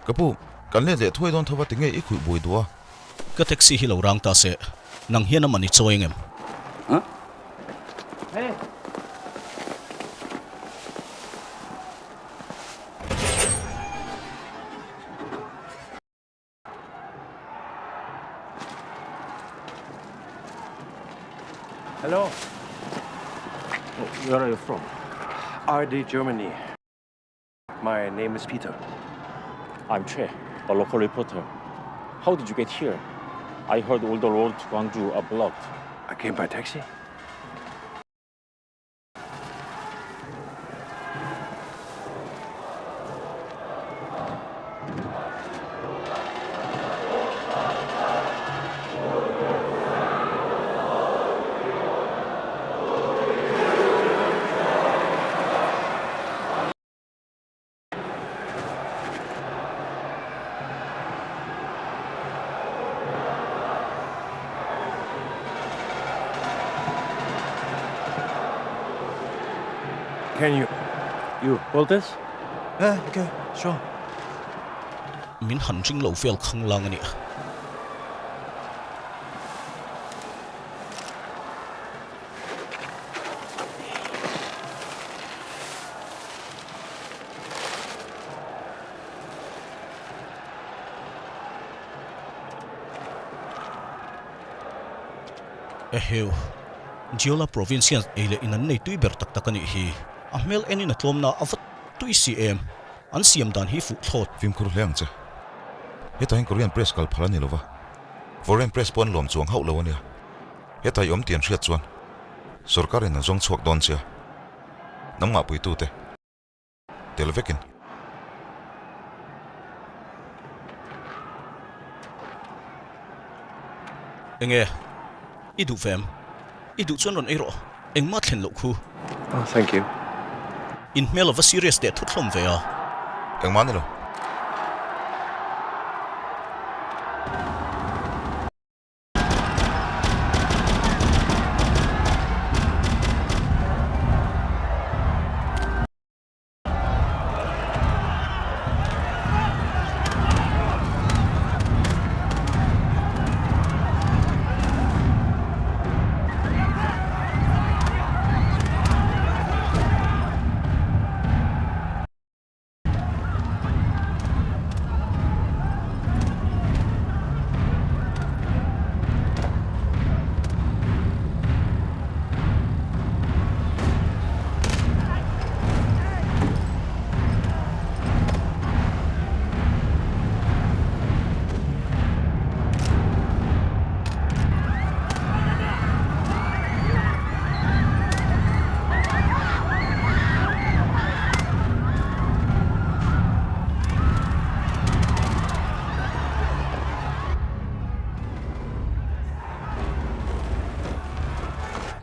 Kapu, kan le thoi don thawa tinge I khui boi dua. Ka taxi hi lo rang ta se nang hian amani choing em. Huh? Hey. Hello. Where are you from? RD Germany. My name is Peter. I'm Che, a local reporter. How did you get here? I heard all the roads to Gwangju are blocked. I came by taxi. Can you hold this? Yeah, okay, sure. Min han jing lo fel khang lang ani. Eheu Jiola provincial ele inan nei tui ber tak tak ani hi amel eni na tlom na avat tui cm an siam dan hi fu thot Phim khur leng che. Heta hin Korean press kal phalani lova. Foreign press pon lom chuang hau lo ania. Heta yom tian hriat chuan. Sarkarin an chhanchhuak don chia. Namnga pui tu te. Telvekin. enge idu fem idu chuan ron ero engma thlen lo khu Oh, thank you. in mel of a serious de thutlom ve a Engmani lo.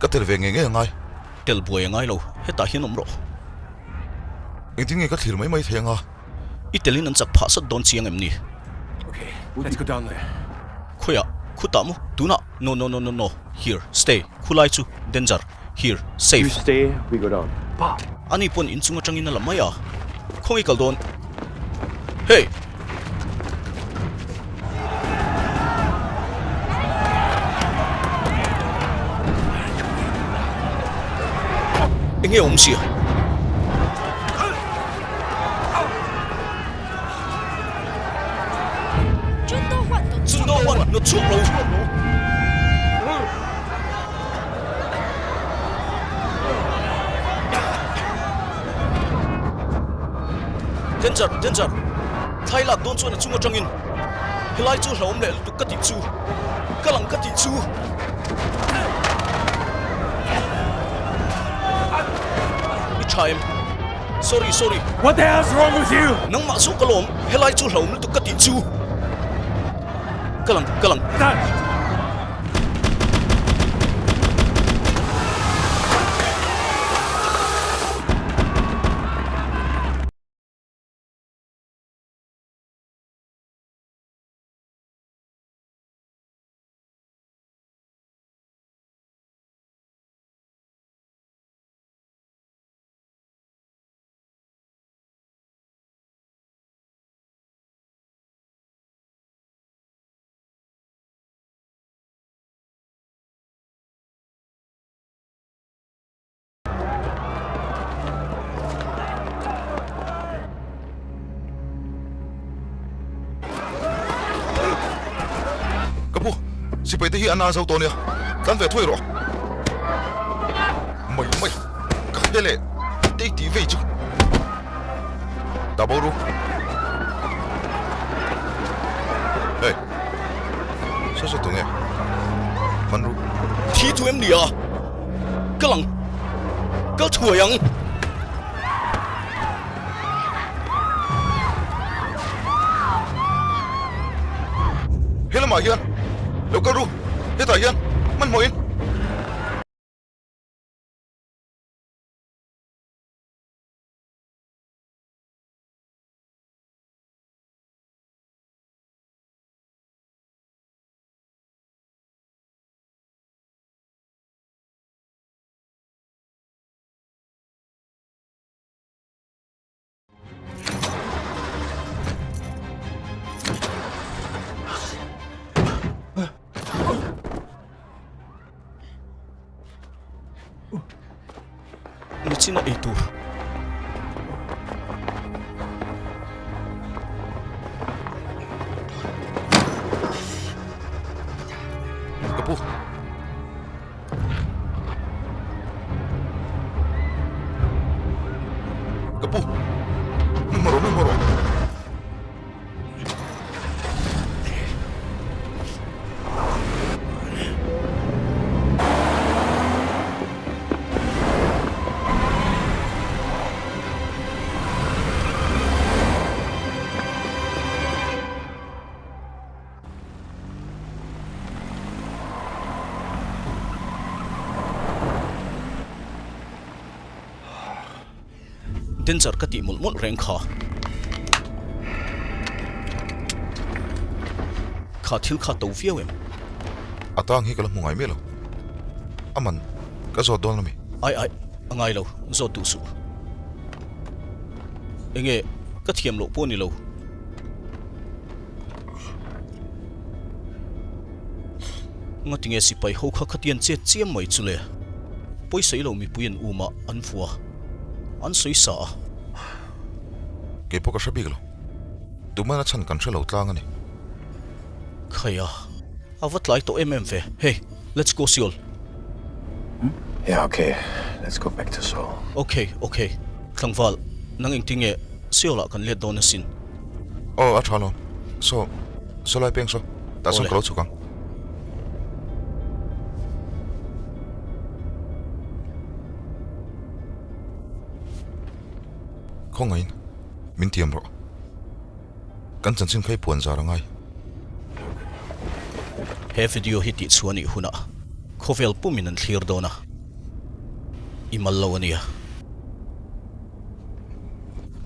Ka telve nge ngai. tel buai ngai lo heta hian omro Engting ka thlir mai thenga. itelin an chak pha sat don chiang em ni Okay, let's go down there. khoya khutamu tuna no here stay khulai chu danger here You safe stay, we go down. Pa! ani pon in chunga tangin na lamaya khongi kal don hey enge omsia Jundo Juan no chuak lo danger thaila don chuan chunga tangin helai chu hlom le tu ka ti chu kalang ka ti chu time sorry What the hell's wrong with you? nang ma su kalom helai chu hlom tu ka ti chu kalang Dutch! si pai te hi ana zau to nia kan ve thoi ro mai ka hele te ti ve chu double ru hey so tu nge man ru thi tu em nia kalang kal thua yang hele ma hian lo ka ru he ta hian man moin China itu kapu memoro denjar ka ti mul reng kha thil kha to viawem atang hi kala mungai melo aman ka zo don mi ai angai lo zo tu su enge ka thiam lo poni lo ngatinge sipai ho kha khatian che chiam mai chule poisai lo mi puin uma anfuwa an soi sa ke poka shabiglo tumana chan kan thelo tlang ani khaya avat lai to mmv hey let's go Seoul. Yeah, okay. Let's go back to Seoul. Okay Khawvel nang ingtinge Seoul kan let don sin oh a thalo so lai peng so ta son Ole. kalo chukang khongain min tiam ro kan chanchin khai puan za rangai he video hiti chuani huna Khawvel pumin an thlir dona imal lo ania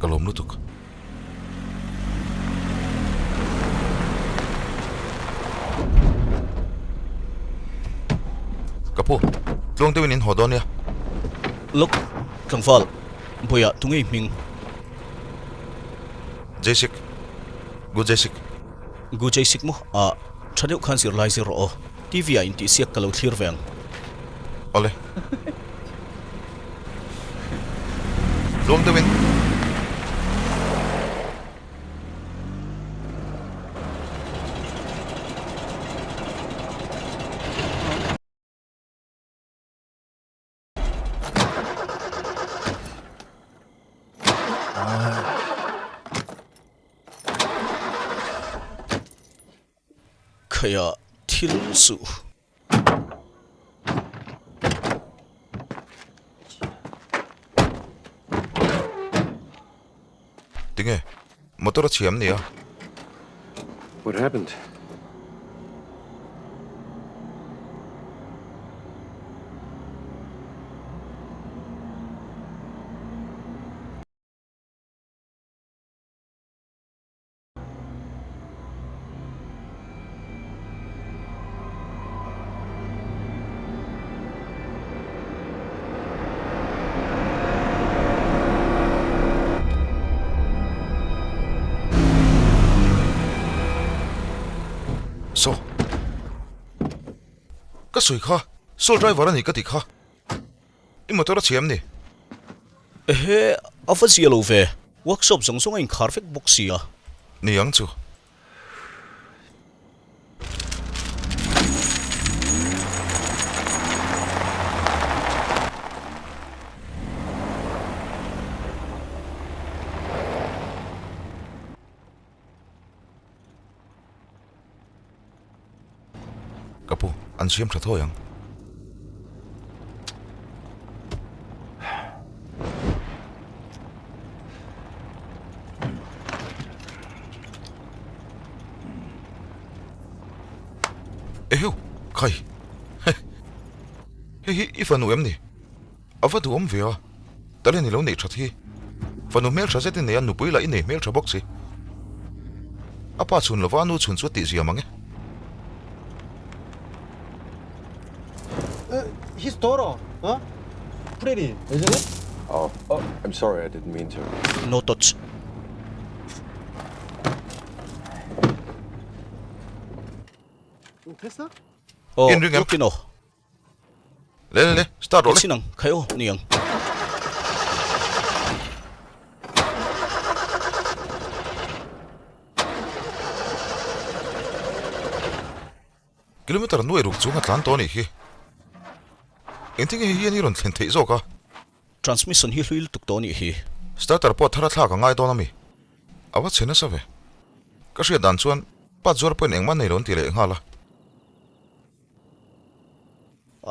kalom lutuk kapu tlong te win in hodonia look Khawvel boya tungai ming Jessic good Jessic gu jaisik mo a thadeu khan sir lai zero o tv a inti siak kalo thlir veng ole tlong te win khaya thil su tinge motor chiam nia What happened? so ka soi kha sol driver ani ka ti kha I motor chiam ni he afas yellow ve workshop zong zong in perfect box ya ni yang chu kapu an siam tha thoyang eheu khai he ifanu em ni avatu om via tale ni lo nei that hi fanu mel tha zetin ne an nupui la in nei mel tha box si apa chun lova nu chun chu ti zia mange His daughter, huh? Pretty, isn't it? Oh, I'm sorry, I didn't mean to. No touch. Tessa? Oh, In ring em. lukino. le start roll Sinang kayo niyang. kilometer nu eruk chunga tlan to ni hi enting hi ni ron thlen thei zo ka Transmission hi hluil tuk to ni hi. starter po thara thla ka ngai to na mi awa chena save ka ria dan chuan pa jor pen engman nei ron ti le ngala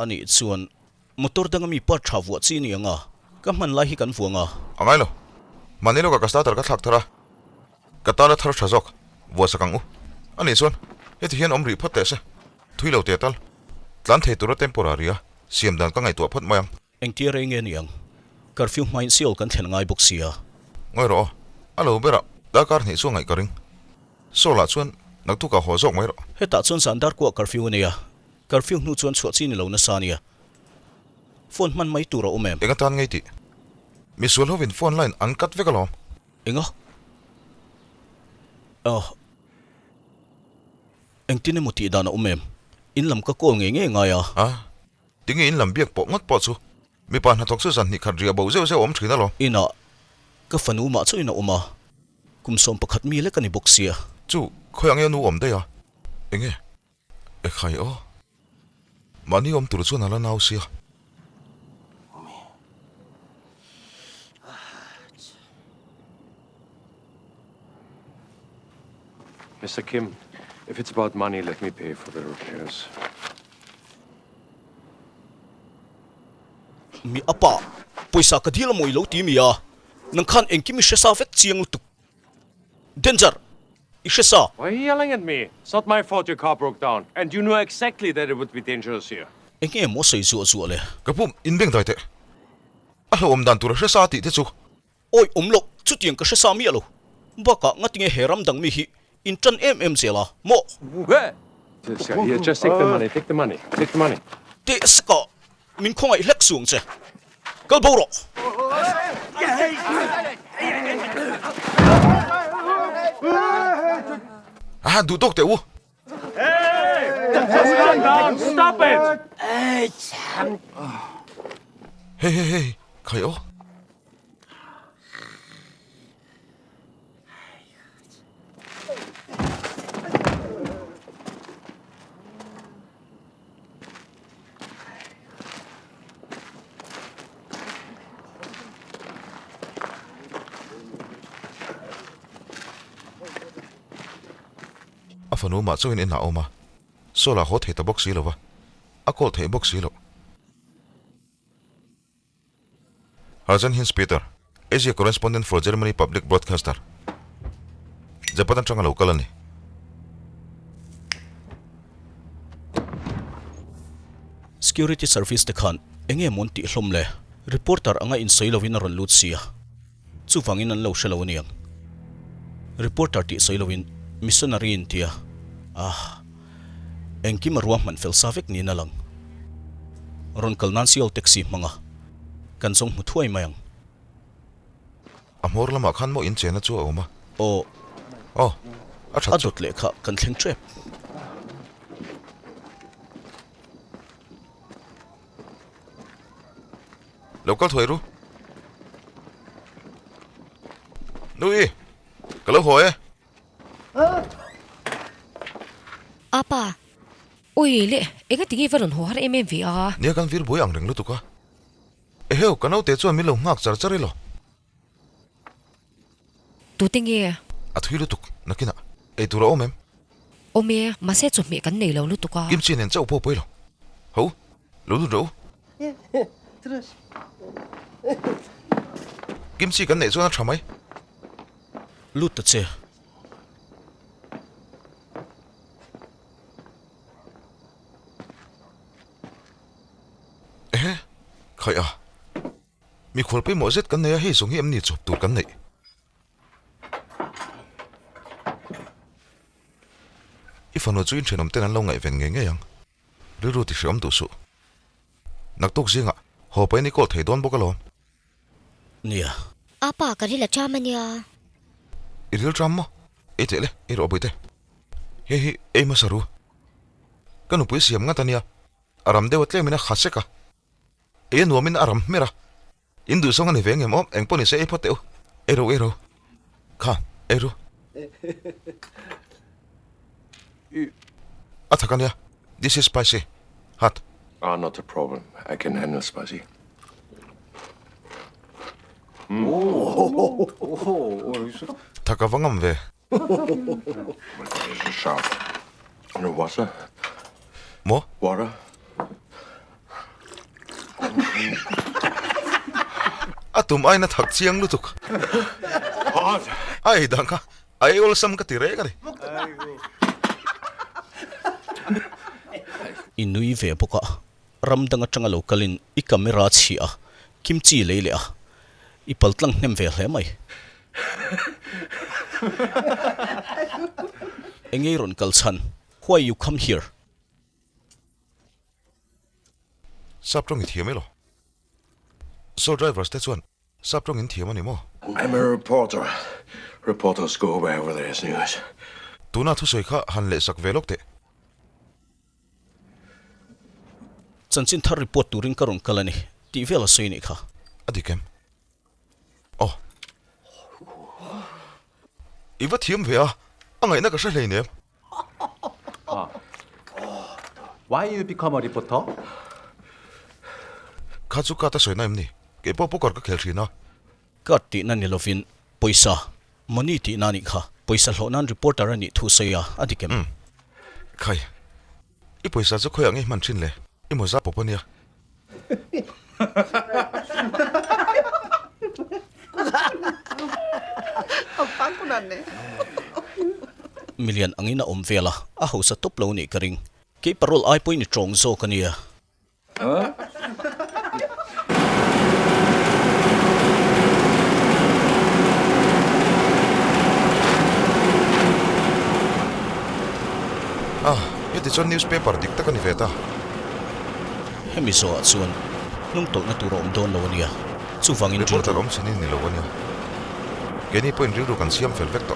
Ani chuan motor dangami pa thawu chi ni anga. Ka man lai hi kan fuanga. angai lo manilo ka starter ka thak thara ka tala thar thazok wo sakang u ani chuan heti hian omri phote se thuilo te tal tlan thei tura temporary a siam dan ka ngai to phot mayang Engtiar nge niyang. Curfew main siol kan thlen ngai boxia. ngoi ro alo bera dakar ni chu ngai karing sola chuan naktu ka ho zok mai ro Heta chuan sandar ko curfew ania. Curfew nu chuan chhuat chi ni lo na sania. Phone man mai tura umem. enga tan ngai ti misul hovin phone line an kat vekalom Enga. Engtine muti dana umem. In lam ka kol nge nga ya. a tingi in lam biak po ngot po chu mi pan ha tok su zan ni khat ria bo zeu zeu om thina lo Ina ka fanu ma chu ina uma. Kumsom pakhat mi le kani boxia. chu khoyang ya nu om de ya enge e khai o mani om tur chu na la nau sia Mr. Kim, if it's about money, let me pay for the repairs. Mi apa poisa ka dil mo ilo ti mi ya. Nang khan engki mi shesa vet chiang tu. Danger. Ishesa. Why are you yelling at me? It's not my fault your car broke down. And you know exactly that it would be dangerous here. Enge mo sei zu zu le. kapum in beng dai te alo om dan tur hre sa ti te chu Oi umlok chu tiang ka shesa mi alo. Baka ngatinge heram dang mi hi. In tran zela mo Here, just take the money, take the money, take the money. te ska min khongai lek suang che. Kal boro. ah du tok te u Stop it! hey khai o afanu ma chuin in na oma sola ho thei ta box hi lova akol thei box hi lo Arjan Hins Peter is a correspondent for Germany public broadcaster Japan tanga local ani Security service te khan enge monti hlomle reporter anga in soilovin ron lut sia chu wangin an lo shalo niang reporter ti soilovin missionary in tia engki marwa man fel savek ni na lang ron kalnan siol taxi manga kansong muthuai mayang amor lama khan mo in chena chu oma o oh a that chu adot lekha kan thleng trap local thoiru nui kalo hoe Apa? Oi le, ega tingi varon ho har MMVA. nia kan vir boi ang reng lu tu ka e heu kanau te chu mi lo ngak char chari lo Tu tingi a thui lu tuk nakina e tura omem ome mà sẽ chụp mẹ cắn này lâu lúc tụ qua Kim chi nên cháu po poi lo. Hấu, lú lú rấu. Kim chi cắn này cho nó chả mấy. Lut ta che. Khởi à. Mi khol pe mo zet cắn này hay giống em ni chụp tụt cắn này. Ifan no chuin thenom ten an lo ngai ven nge nge yang ru ti shom tu su nak tok zinga ho pa ni ko thei don bokalo Nia. apa cái là cha mày nha iril tram mo etele iro boite he he e masaru kanu pu siam nga tania aram de watle mina khaseka e no min aram mera indu songa ni veng em eng poni se e poteu ero kha ero Athakania, this is spicy. Hot. Not a problem. I can handle spicy. Thakavangam ve. It's sharp. No water? Mo? Water? Atum ay na thak chiang lutuk. Hot! Ay dangka. Ay ol sam ka tire ka ri. Inui ve boka. Ramdanga changa lokalin I kamera chia. Kimchi leile a. Ipaltlang nem ve hle mai. Engeiron kalchan. Why you come here? Saprong in thiam lo. So drivers that's one. Saprong in thiam ani mo. I'm a reporter. Reporters go wherever there is news. Tuna thu soi kha han le sak velok te. Chanchin thar report turing karong kalani. Ti vela soini kha. Adikem. Oh. Iwa thiam ve a. Angai na ka sha hlei ne. Why you become a reporter? Khachu ka ta soi na imni. Ke po kor ka khel thina. Kat ti na nilovin poisa. Money ti nani kha. Poisa hlonan reporter ani thu soya adikem. Khai. I poisa chu khoi angai man thin le. I mo za popania. Million angina omvela a hosa top lo ni karing ke parol ai point ni trong zo kania Yeti chon newspaper dik ta kan veta. hemiso chuan nung to na turo om don lo nia chu wangin Reporter om sinin ni lo wania. Geni point ru kan siam fel vekto.